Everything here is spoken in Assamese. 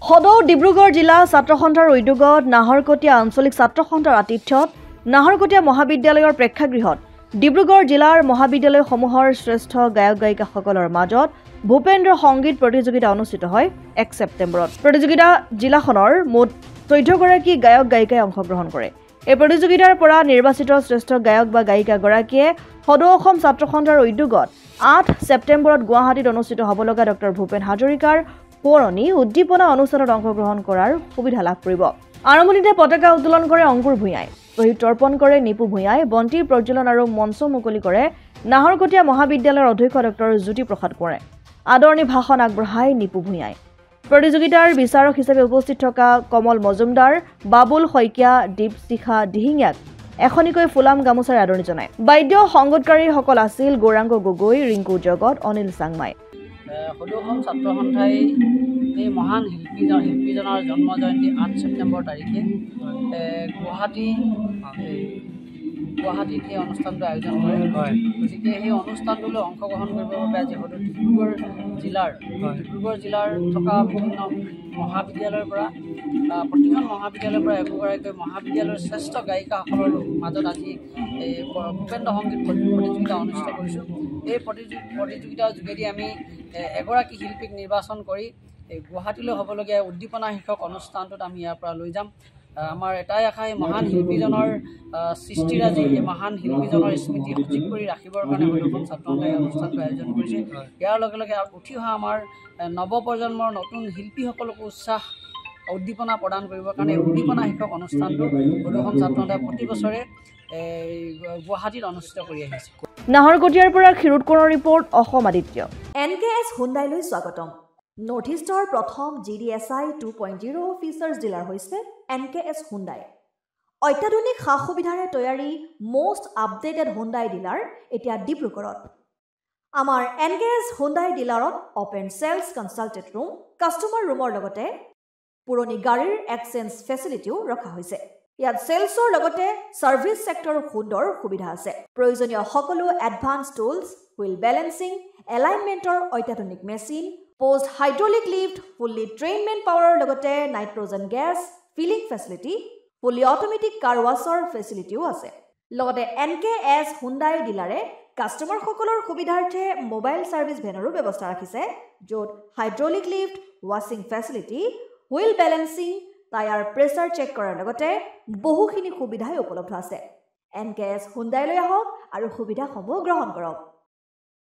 সদৌ ডিব্ৰুগড় জিলা ছাত্ৰ সন্থাৰ উদ্যোগত নাহৰকটীয়া আঞ্চলিক ছাত্ৰ সন্থাৰ আতিথ্যত নাহৰকটীয়া মহাবিদ্যালয়ৰ প্ৰেক্ষাগৃহত ডিব্ৰুগড় জিলাৰ মহাবিদ্যালয়সমূহৰ শ্ৰেষ্ঠ গায়ক গায়িকাসকলৰ মাজত ভূপেন্দ্ৰ সংগীত প্ৰতিযোগিতা অনুষ্ঠিত হয় 1 ছেপ্টেম্বৰত। প্ৰতিযোগিতা জিলাখনৰ মুঠ 14 গৰাকী গায়ক গায়িকাই অংশগ্ৰহণ কৰে। এই প্ৰতিযোগিতাৰ পৰা নিৰ্বাচিত শ্ৰেষ্ঠ গায়ক বা গায়িকাগৰাকীয়ে সদৌ অসম ছাত্ৰ সন্থাৰ উদ্যোগত 8 ছেপ্টেম্বৰত গুৱাহাটীত অনুষ্ঠিত হ'ব লগা ডক্টৰ ভূপেন হাজৰিকাৰ পুৰণি উদ্দীপনা অনুষ্ঠানত অংশগ্ৰহণ কৰাৰ সুবিধা লাভ কৰিব। আৰম্ভণিতে পতাকা উত্তোলন কৰে অংকুৰ ভূঞাই, শহীদ তৰ্পণ কৰে নিপু ভূঞাই, বন্তি প্ৰজ্বলন আৰু মঞ্চ মুকলি কৰে নাহৰকটীয়া মহাবিদ্যালয়ৰ অধ্যক্ষ ডক্টৰ জ্যোতিপ্ৰসাদ কোঁৱৰে। আদৰণি ভাষণ আগবঢ়ায় নিপু ভূঞাই। প্ৰতিযোগিতাৰ বিচাৰক হিচাপে উপস্থিত থকা কমল মজুমদাৰ, বাবুল শইকীয়া, দীপশিখা দিহিঙীয়াক এখনিকৈ ফুলাম গামোচাৰে আদৰণি জনায়। বাদ্য সংগীতকাৰীসকল আছিল গৌৰাংগ গগৈ, ৰিংকু জগত, অনিল চাংমাই। সদৌ অসম ছাত্ৰ সন্থাই এই মহান শিল্পীজনৰ জন্ম জয়ন্তী 8 ছেপ্টেম্বৰ তাৰিখে গুৱাহাটীত এই অনুষ্ঠানটো আয়োজন কৰে। গতিকে সেই অনুষ্ঠানটোলৈ অংশগ্ৰহণ কৰিবৰ বাবে আজি সদৌ ডিব্ৰুগড় জিলাৰ থকা বিভিন্ন মহাবিদ্যালয়ৰ পৰা প্ৰতিখন মহাবিদ্যালয়ৰ পৰা একোগৰাকী মহাবিদ্যালয়ৰ শ্ৰেষ্ঠ গায়িকাসকলৰ মাজত আজি এই ভূপেন্দ্ৰ সংগীত প্ৰতিযোগিতা অনুষ্ঠিত কৰিছোঁ। এই প্ৰতিযোগিতাৰ যোগেদি আমি এগৰাকী শিল্পীক নিৰ্বাচন কৰি এই গুৱাহাটীলৈ হ'বলগীয়া উদ্দীপনা শীৰ্ষক অনুষ্ঠানটোত আমি ইয়াৰ পৰা লৈ যাম। আমাৰ এটাই আশা, এই মহান শিল্পীজনৰ সৃষ্টিৰাজি, এই মহান শিল্পীজনৰ স্মৃতি সজীৱ কৰি ৰাখিবৰ কাৰণে সদৌ অসম ছাত্ৰ সন্থাই এই অনুষ্ঠানটো আয়োজন কৰিছে। ইয়াৰ লগে লগে উঠি অহা আমাৰ নৱপ্ৰজন্মৰ নতুন শিল্পীসকলকো উৎসাহ উদ্দীপনা প্ৰদান কৰিবৰ কাৰণে উদ্দীপনা শীৰ্ষক অনুষ্ঠানটো সদৌ অসম ছাত্ৰ সন্থাই প্ৰতি বছৰে গুৱাহাটীত অনুষ্ঠিত কৰি আহিছে। নাহৰকটীয়াৰ পৰা ক্ষীৰোদ কোঁৱৰৰ ৰিপৰ্ট, অসম আদিত্য। NKS হুণ্ডাইলৈ স্বাগতম। নৰ্থ ইষ্টৰ প্ৰথম GDSI 2.0 ফিচাৰ্ছ ডিলাৰ হৈছে NKS হুণ্ডাই। অত্যাধুনিক সা সুবিধাৰে তৈয়াৰী মষ্ট আপডেটেড হুণ্ডাই ডিলাৰ এতিয়া ডিব্ৰুগড়ত। আমাৰ NKS হুণ্ডাই ডিলাৰত open sales consulted room, customer ৰুমৰ লগতে পুৰণি গাড়ীৰ এক্সচেঞ্জ ফেচিলিটিও ৰখা হৈছে। ইয়াত চেলছৰ লগতে ছাৰ্ভিচ ছেক্টৰৰ সুন্দৰ সুবিধা আছে। প্ৰয়োজনীয় সকলো এডভান্স টুলছ, হুইল বেলেন্সিং, এলাইনমেণ্টৰ অত্যাধুনিক machine, post hydraulic lift, fully ট্ৰেইনমেণ্ট পাৱাৰৰ লগতে nitrogen gas filling facility, fully automatic car ৱাছৰ ফেচিলিটিও আছে। লগতে NKS হুণ্ডাই ডিলাৰে কাষ্টমাৰসকলৰ সুবিধাৰ্থে মোবাইল ছাৰ্ভিচ ভেনৰো ব্যৱস্থা ৰাখিছে, য'ত হাইড্ৰলিক লিফ্ট, ৱাছিং facility, wheel balancing, tyre pressure check কৰাৰ লগতে বহুখিনি সুবিধাই উপলব্ধ আছে। NKS হুণ্ডাইলৈ আহক আৰু সুবিধাসমূহ গ্ৰহণ কৰক।